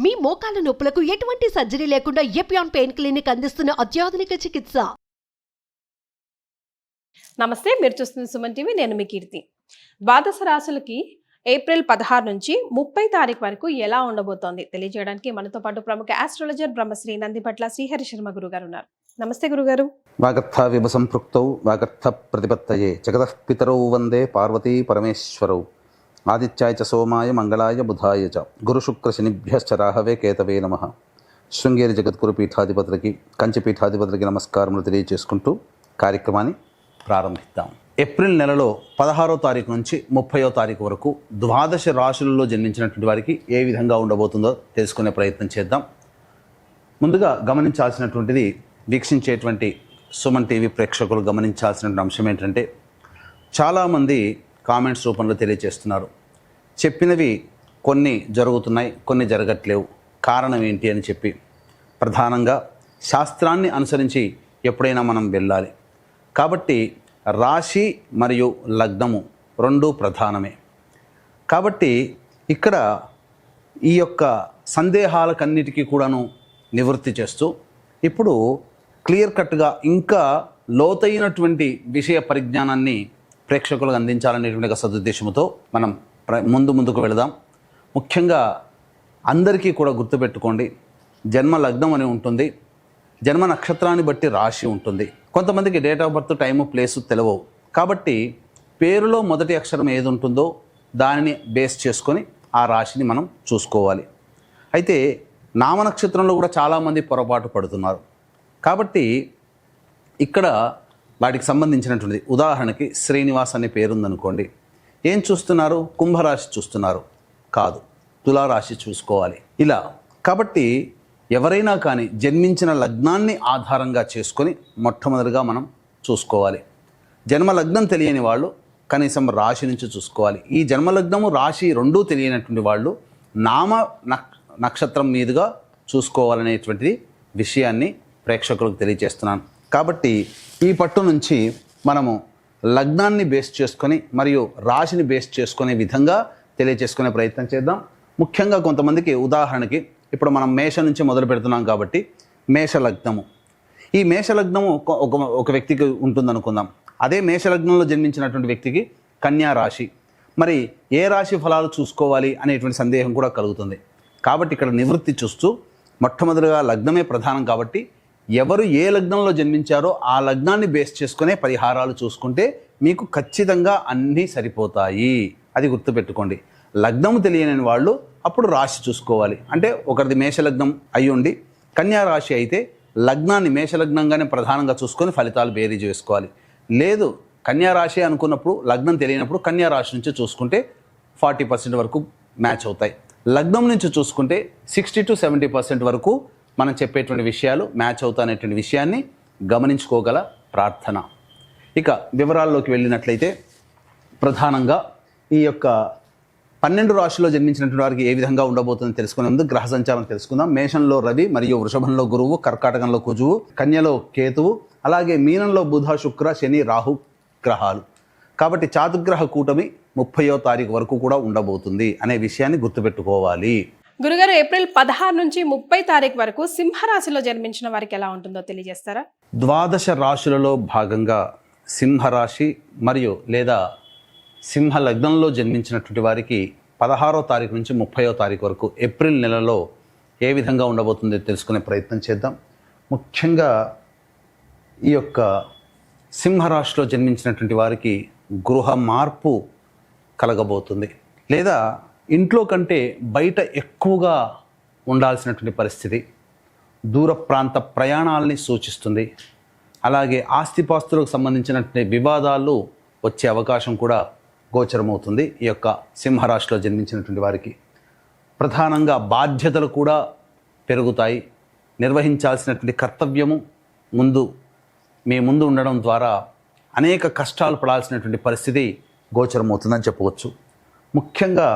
మీ మోకాల నొప్పులకు ఎటువంటి సర్జరీ లేకుండా ఎపియాన్ పెయిన్ క్లినిక్ అందిస్తున్న అత్యాధునిక చికిత్స. నమస్తే, మీరు చూస్తున్న సుమన్ టీవీ. నేను మీ కీర్తి. ద్వాదశ రాశులకి ఏప్రిల్ 16 నుంచి 30 తారీఖు వరకు ఎలా ఉండబోతోంది తెలియజేయడానికి మనతో పాటు ప్రముఖ ఆస్ట్రాలజర్ బ్రహ్మశ్రీ నందిపట్ల శ్రీహరి శర్మ గురుగారు ఉన్నారు. నమస్తే గురుగారు. వాగర్థ విభసంపృక్తౌ వాగర్థ ప్రతిపత్తయే జగతః పితరౌ వందే పార్వతీ పరమేశ్వరౌ ఆదిత్యాయ చ సోమాయ మంగళాయ బుధాయ చ గురు శుక్ర శనిభ్యశ్చ రాహవే కేతవే నమః. శృంగేరి జగద్గురు పీఠాధిపతులకి కంచి పీఠాధిపతులకి నమస్కారములు తెలియజేసుకుంటూ కార్యక్రమాన్ని ప్రారంభిద్దాం. ఏప్రిల్ నెలలో 16వ తారీఖు నుంచి 30వ తారీఖు వరకు ద్వాదశ రాశులలో జన్మించినటువంటి వారికి ఏ విధంగా ఉండబోతుందో తెలుసుకునే ప్రయత్నం చేద్దాం. ముందుగా గమనించాల్సినటువంటిది, వీక్షించేటువంటి సుమన్ టీవీ ప్రేక్షకులు గమనించాల్సినటువంటి అంశం ఏంటంటే, చాలామంది కామెంట్స్ రూపంలో తెలియజేస్తున్నారు, చెప్పినవి కొన్ని జరుగుతున్నాయి, కొన్ని జరగట్లేవు, కారణం ఏంటి అని చెప్పి. ప్రధానంగా శాస్త్రాన్ని అనుసరించి ఎప్పుడైనా మనం వెళ్ళాలి కాబట్టి రాశి మరియు లగ్నము రెండు ప్రధానమే. కాబట్టి ఇక్కడ ఈ యొక్క సందేహాలకన్నిటికీ కూడాను నివృత్తి చేస్తూ ఇప్పుడు క్లియర్ కట్గా ఇంకా లోతైనటువంటి విషయ పరిజ్ఞానాన్ని ప్రేక్షకులకు అందించాలనేటువంటి సదుద్దేశంతో మనం ముందుకు వెళదాం. ముఖ్యంగా అందరికీ కూడా గుర్తుపెట్టుకోండి, జన్మ లగ్నం అని ఉంటుంది, జన్మ నక్షత్రాన్ని బట్టి రాశి ఉంటుంది. కొంతమందికి date of birth, time, place తెలియవు. కాబట్టి పేరులో మొదటి అక్షరం ఏది ఉంటుందో దానిని బేస్ చేసుకొని ఆ రాశిని మనం చూసుకోవాలి. అయితే నామనక్షత్రంలో కూడా చాలామంది పొరపాటు పడుతున్నారు. కాబట్టి ఇక్కడ వాటికి సంబంధించినటువంటిది, ఉదాహరణకి శ్రీనివాస్ అనే పేరుందనుకోండి, ఏం చూస్తున్నారు? కుంభరాశి చూస్తున్నారు, కాదు తులారాశి చూసుకోవాలి. ఇలా కాబట్టి ఎవరైనా కానీ జన్మించిన లగ్నాన్ని ఆధారంగా చేసుకొని మొట్టమొదటిగా మనం చూసుకోవాలి. జన్మ లగ్నం తెలియని వాళ్ళు కనీసం రాశి నుంచి చూసుకోవాలి. ఈ జన్మలగ్నము రాశి రెండూ తెలియనటువంటి వాళ్ళు నామ నక్షత్రం మీదుగా చూసుకోవాలనేటువంటిది విషయాన్ని ప్రేక్షకులకు తెలియజేస్తున్నాను. కాబట్టి ఈ పట్టు నుంచి మనము లగ్నాన్ని బేస్ చేసుకొని మరియు రాశిని బేస్ చేసుకునే విధంగా తెలియజేసుకునే ప్రయత్నం చేద్దాం. ముఖ్యంగా కొంతమందికి, ఉదాహరణకి ఇప్పుడు మనం మేష నుంచి మొదలు పెడుతున్నాం కాబట్టి మేషలగ్నము, ఈ మేషలగ్నము ఒక వ్యక్తికి ఉంటుందనుకుందాం. అదే మేషలగ్నంలో జన్మించినటువంటి వ్యక్తికి కన్యా రాశి, మరి ఏ రాశి ఫలాలు చూసుకోవాలి అనేటువంటి సందేహం కూడా కలుగుతుంది. కాబట్టి ఇక్కడ నివృత్తి చూస్తూ మొట్టమొదటిగా లగ్నమే ప్రధానం కాబట్టి ఎవరు ఏ లగ్నంలో జన్మించారో ఆ లగ్నాన్ని బేస్ చేసుకునే పరిహారాలు చూసుకుంటే మీకు ఖచ్చితంగా అన్నీ సరిపోతాయి. అది గుర్తుపెట్టుకోండి. లగ్నము తెలియని వాళ్ళు అప్పుడు రాశి చూసుకోవాలి. అంటే ఒకరిది మేషలగ్నం అయి ఉండి కన్యా రాశి అయితే లగ్నాన్ని మేషలగ్నంగానే ప్రధానంగా చూసుకొని ఫలితాలు బేరీజ్ వేసుకోవాలి. లేదు కన్యా రాశి అనుకున్నప్పుడు లగ్నం తెలియనప్పుడు కన్యా రాశి నుంచి చూసుకుంటే 40% వరకు మ్యాచ్ అవుతాయి. లగ్నం నుంచి చూసుకుంటే 60 to 70% వరకు మనం చెప్పేటువంటి విషయాలు మ్యాచ్ అవుతాయనేటువంటి విషయాన్ని గమనించుకోగల ప్రార్థన. ఇక వివరాల్లోకి వెళ్ళినట్లయితే, ప్రధానంగా ఈ యొక్క 12 రాశిలో జన్మించినటువంటి వారికి ఏ విధంగా ఉండబోతుందో తెలుసుకునే ముందు గ్రహ సంచారం తెలుసుకుందాం. మేషంలో రవి మరియు వృషభంలో గురువు, కర్కాటకంలో కుజువు, కన్యలో కేతువు, అలాగే మీనంలో బుధ, శుక్ర, శని, రాహు గ్రహాలు. కాబట్టి చాతుర్గ్రహ కూటమి 30వ తారీఖు వరకు కూడా ఉండబోతుంది అనే విషయాన్ని గుర్తుపెట్టుకోవాలి. గురుగారు, ఏప్రిల్ 16 నుంచి 30 తారీఖు వరకు సింహరాశిలో జన్మించిన వారికి ఎలా ఉంటుందో తెలియజేస్తారా? ద్వాదశ రాశులలో భాగంగా సింహరాశి మరియు లేదా సింహ లగ్నంలో జన్మించినటువంటి వారికి 16వ తారీఖు నుంచి 30వ తారీఖు వరకు ఏప్రిల్ నెలలో ఏ విధంగా ఉండబోతుందో తెలుసుకునే ప్రయత్నం చేద్దాం. ముఖ్యంగా ఈ యొక్క సింహరాశిలో జన్మించినటువంటి వారికి గృహ మార్పు కలగబోతుంది, లేదా ఇంట్లో కంటే బయట ఎక్కువగా ఉండాల్సినటువంటి పరిస్థితి, దూర ప్రాంత ప్రయాణాలని సూచిస్తుంది. అలాగే ఆస్తిపాస్తులకు సంబంధించినటువంటి వివాదాలు వచ్చే అవకాశం కూడా గోచరమవుతుంది. ఈ యొక్క సింహరాశిలో జన్మించినటువంటి వారికి ప్రధానంగా బాధ్యతలు కూడా పెరుగుతాయి. నిర్వహించాల్సినటువంటి కర్తవ్యము మీ ముందు ఉండడం ద్వారా అనేక కష్టాలు పడాల్సినటువంటి పరిస్థితి గోచరమవుతుందని చెప్పవచ్చు. ముఖ్యంగా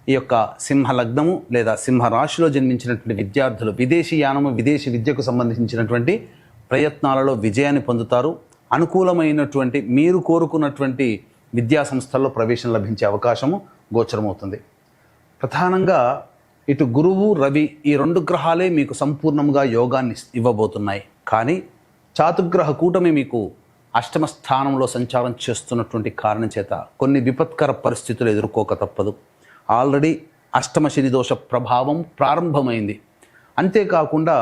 ఈ యొక్క సింహ లగ్నము లేదా సింహరాశిలో జన్మించినటువంటి విద్యార్థులు విదేశీ యానము, విదేశీ విద్యకు సంబంధించినటువంటి ప్రయత్నాలలో విజయాన్ని పొందుతారు. అనుకూలమైనటువంటి మీరు కోరుకున్నటువంటి విద్యా సంస్థల్లో ప్రవేశం లభించే అవకాశము గోచరమవుతుంది. ప్రధానంగా ఇటు గురువు రవి ఈ 2 గ్రహాలే మీకు సంపూర్ణంగా యోగాన్ని ఇవ్వబోతున్నాయి. కానీ చాతుగ్రహ కూటమి మీకు అష్టమ స్థానంలో సంచారం చేస్తున్నటువంటి కారణం చేత కొన్ని విపత్కర పరిస్థితులు ఎదుర్కోక తప్పదు. ఆల్రెడీ అష్టమ శని దోష ప్రభావం ప్రారంభమైంది. అంతేకాకుండా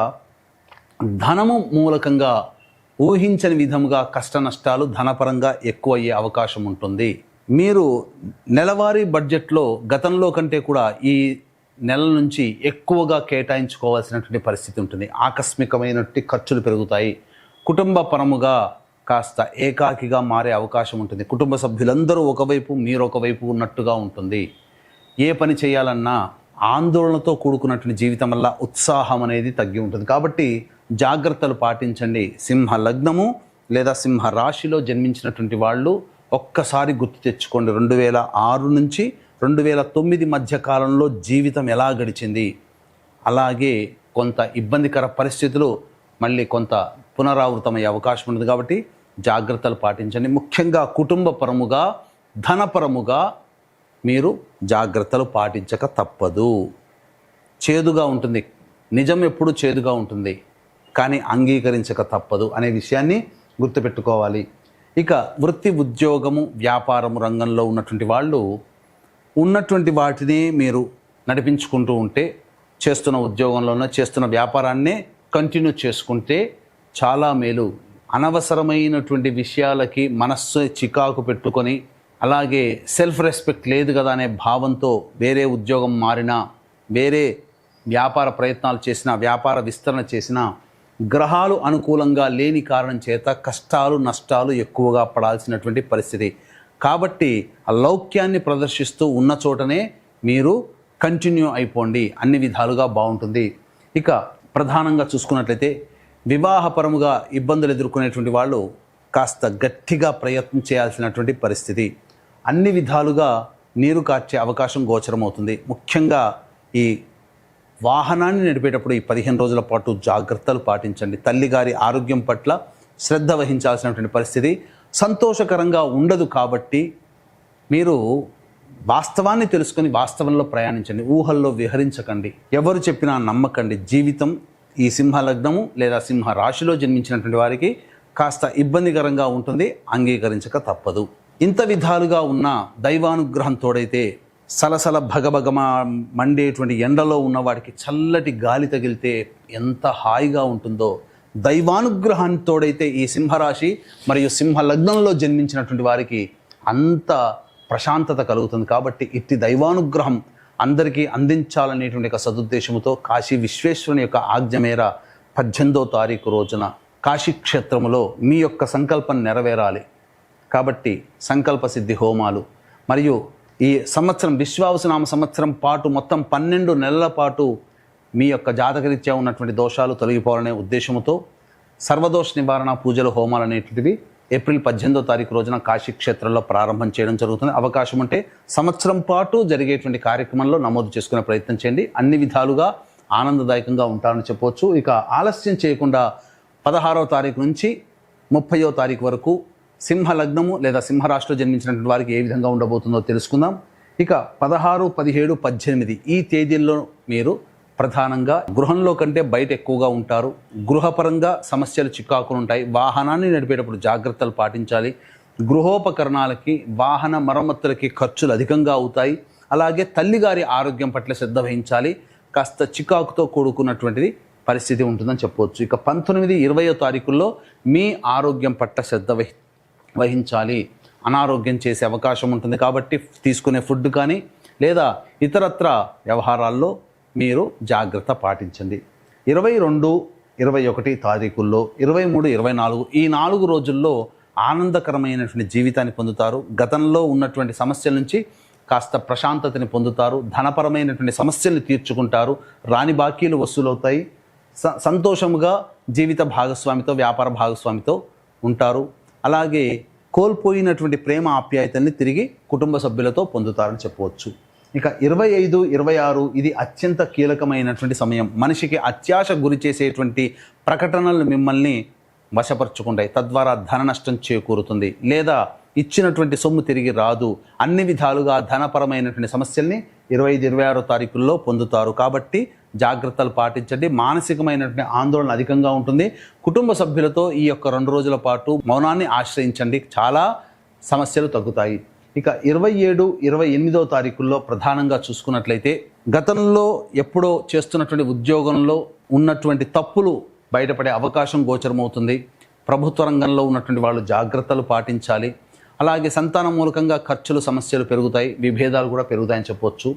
ధనము మూలకంగా ఊహించని విధముగా కష్ట నష్టాలు ధనపరంగా ఎక్కువయ్యే అవకాశం ఉంటుంది. మీరు నెలవారీ బడ్జెట్లో గతంలో కంటే కూడా ఈ నెల నుంచి ఎక్కువగా కేటాయించుకోవాల్సినటువంటి పరిస్థితి ఉంటుంది. ఆకస్మికమైనటువంటి ఖర్చులు పెరుగుతాయి. కుటుంబ పరముగా కాస్త ఏకాకిగా మారే అవకాశం ఉంటుంది. కుటుంబ సభ్యులందరూ ఒకవైపు మీరు ఒకవైపు ఉన్నట్టుగా ఉంటుంది. ఏ పని చేయాలన్నా ఆందోళనతో కూడుకున్నటువంటి జీవితం వల్ల ఉత్సాహం అనేది తగ్గి ఉంటుంది. కాబట్టి జాగ్రత్తలు పాటించండి. సింహ లగ్నము లేదా సింహ రాశిలో జన్మించినటువంటి వాళ్ళు ఒక్కసారి గుర్తు తెచ్చుకోండి. 2006 నుంచి 2009 మధ్య కాలంలో జీవితం ఎలా గడిచింది, అలాగే కొంత ఇబ్బందికర పరిస్థితులు మళ్ళీ కొంత పునరావృతమయ్యే అవకాశం ఉంటుంది. కాబట్టి జాగ్రత్తలు పాటించండి. ముఖ్యంగా కుటుంబ పరముగా ధనపరముగా మీరు జాగ్రత్తలు పాటించక తప్పదు. చేదుగా ఉంటుంది, నిజం ఎప్పుడు చేదుగా ఉంటుంది, కానీ అంగీకరించక తప్పదు అనే విషయాన్ని గుర్తుపెట్టుకోవాలి. ఇక వృత్తి ఉద్యోగము వ్యాపారము రంగంలో ఉన్నటువంటి వాళ్ళు ఉన్నటువంటి వాటిని మీరు నడిపించుకుంటూ ఉంటే, చేస్తున్న ఉద్యోగంలోనే చేస్తున్న వ్యాపారాన్నే కంటిన్యూ చేసుకుంటే చాలా మేలు. అనవసరమైనటువంటి విషయాలకి మనస్సు చికాకు పెట్టుకొని, అలాగే సెల్ఫ్ రెస్పెక్ట్ లేదు కదా అనే భావంతో వేరే ఉద్యోగం మారినా, వేరే వ్యాపార ప్రయత్నాలు చేసినా, వ్యాపార విస్తరణ చేసినా గ్రహాలు అనుకూలంగా లేని కారణం చేత కష్టాలు నష్టాలు ఎక్కువగా పడాల్సినటువంటి పరిస్థితి. కాబట్టి ఆ లౌక్యాన్ని ప్రదర్శిస్తూ ఉన్న చోటనే మీరు కంటిన్యూ అయిపోండి. అన్ని విధాలుగా బాగుంటుంది. ఇక ప్రధానంగా చూసుకున్నట్లయితే వివాహపరముగా ఇబ్బందులు ఎదుర్కొనేటువంటి వాళ్ళు కాస్త గట్టిగా ప్రయత్నం చేయాల్సినటువంటి పరిస్థితి. అన్ని విధాలుగా నీరు కార్చే అవకాశం గోచరమవుతుంది. ముఖ్యంగా ఈ వాహనాన్ని నడిపేటప్పుడు ఈ 15 రోజుల పాటు జాగ్రత్తలు పాటించండి. తల్లిగారి ఆరోగ్యం పట్ల శ్రద్ధ వహించాల్సినటువంటి పరిస్థితి సంతోషకరంగా ఉండదు. కాబట్టి మీరు వాస్తవాన్ని తెలుసుకొని వాస్తవంలో ప్రయాణించండి. ఊహల్లో విహరించకండి. ఎవరు చెప్పినా నమ్మకండి. జీవితం ఈ సింహ లగ్నము లేదా సింహ రాశిలో జన్మించినటువంటి వారికి కాస్త ఇబ్బందికరంగా ఉంటుంది. అంగీకరించక తప్పదు. ఇంత విధాలుగా ఉన్న దైవానుగ్రహం తోడైతే సలసల భగభగమ మండేటువంటి ఎండలో ఉన్నవాడికి చల్లటి గాలి తగిలితే ఎంత హాయిగా ఉంటుందో, దైవానుగ్రహంతోడైతే ఈ సింహరాశి మరియు సింహ లగ్నంలో జన్మించినటువంటి వారికి అంత ప్రశాంతత కలుగుతుంది. కాబట్టి ఇట్టి దైవానుగ్రహం అందరికీ అందించాలనేటువంటి ఒక సదుద్దేశంతో కాశీ విశ్వేశ్వరుని యొక్క ఆజ్ఞ మేర 18వ తారీఖు రోజున కాశీ క్షేత్రములో మీ యొక్క సంకల్పం నెరవేరాలి. కాబట్టి సంకల్ప సిద్ధి హోమాలు మరియు ఈ సంవత్సరం విశ్వావసునామ సంవత్సరం పాటు మొత్తం 12 నెలల పాటు మీ యొక్క జాతకరీత్యా ఉన్నటువంటి దోషాలు తొలగిపోవాలనే ఉద్దేశంతో సర్వదోష నివారణ పూజలు హోమాలు అనేటువంటివి ఏప్రిల్ 18వ తారీఖు రోజున కాశీ క్షేత్రంలో ప్రారంభం చేయడం జరుగుతుంది. అవకాశం ఉంటే సంవత్సరం పాటు జరిగేటువంటి కార్యక్రమంలో నమోదు చేసుకునే ప్రయత్నం చేయండి. అన్ని విధాలుగా ఆనందదాయకంగా ఉంటారని చెప్పవచ్చు. ఇక ఆలస్యం చేయకుండా 16వ తారీఖు నుంచి 30వ తారీఖు వరకు సింహ లగ్నము లేదా సింహరాశిలో జన్మించినటువంటి వారికి ఏ విధంగా ఉండబోతుందో తెలుసుకుందాం. ఇక 16, 17, 18 ఈ తేదీల్లో మీరు ప్రధానంగా గృహంలో కంటే బయట ఎక్కువగా ఉంటారు. గృహపరంగా సమస్యలు చికాకులు ఉంటాయి. వాహనాన్ని నడిపేటప్పుడు జాగ్రత్తలు పాటించాలి. గృహోపకరణాలకి వాహన మరమ్మతులకి ఖర్చులు అధికంగా అవుతాయి. అలాగే తల్లిగారి ఆరోగ్యం పట్ల శ్రద్ధ వహించాలి. కాస్త చికాకుతో కూడుకున్నటువంటిది పరిస్థితి ఉంటుందని చెప్పవచ్చు. ఇక 19, 20వ తారీఖుల్లో మీ ఆరోగ్యం పట్ల శ్రద్ధ వహించాలి. అనారోగ్యం చేసే అవకాశం ఉంటుంది. కాబట్టి తీసుకునే ఫుడ్ కానీ లేదా ఇతరత్ర వ్యవహారాల్లో మీరు జాగ్రత్త పాటించండి. 22, 21 తారీఖుల్లో 23, 24 ఈ 4 రోజుల్లో ఆనందకరమైనటువంటి జీవితాన్ని పొందుతారు. గతంలో ఉన్నటువంటి సమస్యల నుంచి కాస్త ప్రశాంతతని పొందుతారు. ధనపరమైనటువంటి సమస్యల్ని తీర్చుకుంటారు. రాని బాకీలు వసూలవుతాయి. సంతోషముగా జీవిత భాగస్వామితో వ్యాపార భాగస్వామితో ఉంటారు. అలాగే కోల్పోయినటువంటి ప్రేమ ఆప్యాయతల్ని తిరిగి కుటుంబ సభ్యులతో పొందుతారని చెప్పవచ్చు. ఇక 25, 26 ఇది అత్యంత కీలకమైనటువంటి సమయం. మనిషికి అత్యాశ గురి చేసేటువంటి ప్రకటనలు మిమ్మల్ని వశపరుచుకుంటాయి. తద్వారా ధన నష్టం చేకూరుతుంది లేదా ఇచ్చినటువంటి సొమ్ము తిరిగి రాదు. అన్ని విధాలుగా ధనపరమైనటువంటి సమస్యల్ని 25, 26 తారీఖుల్లో పొందుతారు. కాబట్టి జాగ్రత్తలు పాటించండి. మానసికమైనటువంటి ఆందోళన అధికంగా ఉంటుంది. కుటుంబ సభ్యులతో ఈ యొక్క 2 రోజుల పాటు మౌనాన్ని ఆశ్రయించండి, చాలా సమస్యలు తగ్గుతాయి. ఇక 27, 28వ తారీఖుల్లో ప్రధానంగా చూసుకున్నట్లయితే గతంలో ఎప్పుడో చేస్తున్నటువంటి ఉద్యోగంలో ఉన్నటువంటి తప్పులు బయటపడే అవకాశం గోచరమవుతుంది. ప్రభుత్వ రంగంలో ఉన్నటువంటి వాళ్ళు జాగ్రత్తలు పాటించాలి. అలాగే సంతానం మూలకంగా ఖర్చులు, సమస్యలు పెరుగుతాయి, విభేదాలు కూడా పెరుగుతాయని చెప్పొచ్చు.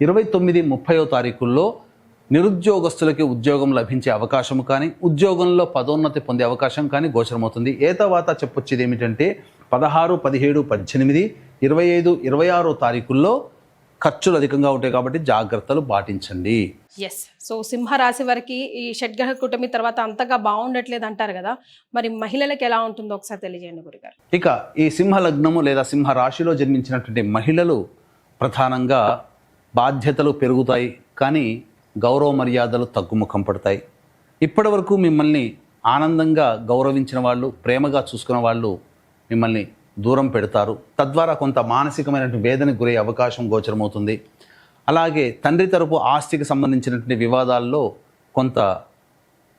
29, 30వ తారీఖుల్లో నిరుద్యోగస్తులకి ఉద్యోగం లభించే అవకాశం కానీ, ఉద్యోగంలో పదోన్నతి పొందే అవకాశం కానీ గోచరమవుతుంది. తర్వాత చెప్పొచ్చేది ఏమిటంటే 16, 17, 18, 25, 26వ తారీఖుల్లో ఖర్చులు అధికంగా ఉంటాయి కాబట్టి జాగ్రత్తలు పాటించండి. ఎస్. సో సింహరాశి వారికి ఈ షడ్గ్రహ కూటమి తర్వాత అంతగా బాగుండట్లేదు అంటారు కదా, మరి మహిళలకు ఎలా ఉంటుందో ఒకసారి తెలియజేయండి గురుగారు. ఇక ఈ సింహ లగ్నము లేదా సింహ రాశిలో జన్మించినటువంటి మహిళలు ప్రధానంగా బాధ్యతలు పెరుగుతాయి, కానీ గౌరవ మర్యాదలు తగ్గుముఖం పడతాయి. ఇప్పటి వరకు మిమ్మల్ని ఆనందంగా గౌరవించిన వాళ్ళు, ప్రేమగా చూసుకున్న వాళ్ళు మిమ్మల్ని దూరం పెడతారు. తద్వారా కొంత మానసికమైనటువంటి వేదనకు గురయ్యే అవకాశం గోచరమవుతుంది. అలాగే తండ్రి తరపు ఆస్తికి సంబంధించినటువంటి వివాదాల్లో కొంత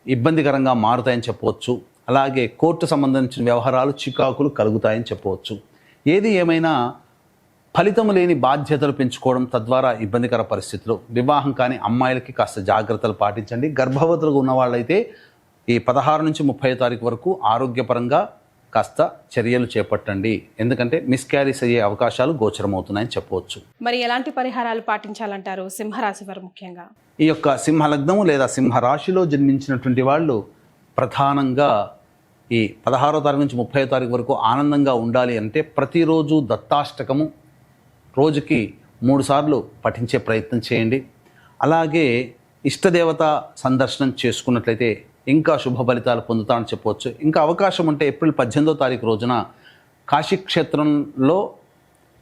ఇబ్బందికరంగా మారుతాయని చెప్పవచ్చు. అలాగే కోర్టు సంబంధించిన వ్యవహారాలు, చికాకులు కలుగుతాయని చెప్పవచ్చు. ఏది ఏమైనా ఫలితం లేని బాధ్యతలు పెంచుకోవడం, తద్వారా ఇబ్బందికర పరిస్థితులు. వివాహం కాని అమ్మాయిలకి కాస్త జాగ్రత్తలు పాటించండి. గర్భవతులుగా ఉన్న వాళ్ళైతే ఈ 16 నుంచి 30 తారీఖు వరకు ఆరోగ్యపరంగా కాస్త చర్యలు చేపట్టండి, ఎందుకంటే మిస్క్యారీస్ అయ్యే అవకాశాలు గోచరమవుతున్నాయని చెప్పవచ్చు. మరి ఎలాంటి పరిహారాలు పాటించాలంటారు సింహరాశి వారు ముఖ్యంగా? ఈ యొక్క సింహలగ్నము లేదా సింహరాశిలో జన్మించినటువంటి వాళ్ళు ప్రధానంగా ఈ 16వ తారీఖు నుంచి 30వ తారీఖు వరకు ఆనందంగా ఉండాలి అంటే ప్రతిరోజు దత్తాష్టకము రోజుకి 3 సార్లు పఠించే ప్రయత్నం చేయండి. అలాగే ఇష్టదేవత సందర్శనం చేసుకున్నట్లయితే ఇంకా శుభ ఫలితాలు పొందుతామని చెప్పవచ్చు. ఇంకా అవకాశం ఉంటే ఏప్రిల్ 18వ తారీఖు రోజున కాశీక్షేత్రంలో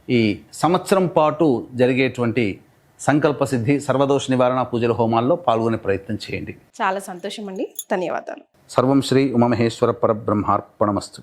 ఈ సంవత్సరం పాటు జరిగేటువంటి సంకల్ప సిద్ధి, సర్వదోష నివారణ పూజల హోమాల్లో పాల్గొనే ప్రయత్నం చేయండి. చాలా సంతోషం అండి, ధన్యవాదాలు. సర్వం శ్రీ ఉమామహేశ్వర పరబ్రహ్మార్పణమస్తు.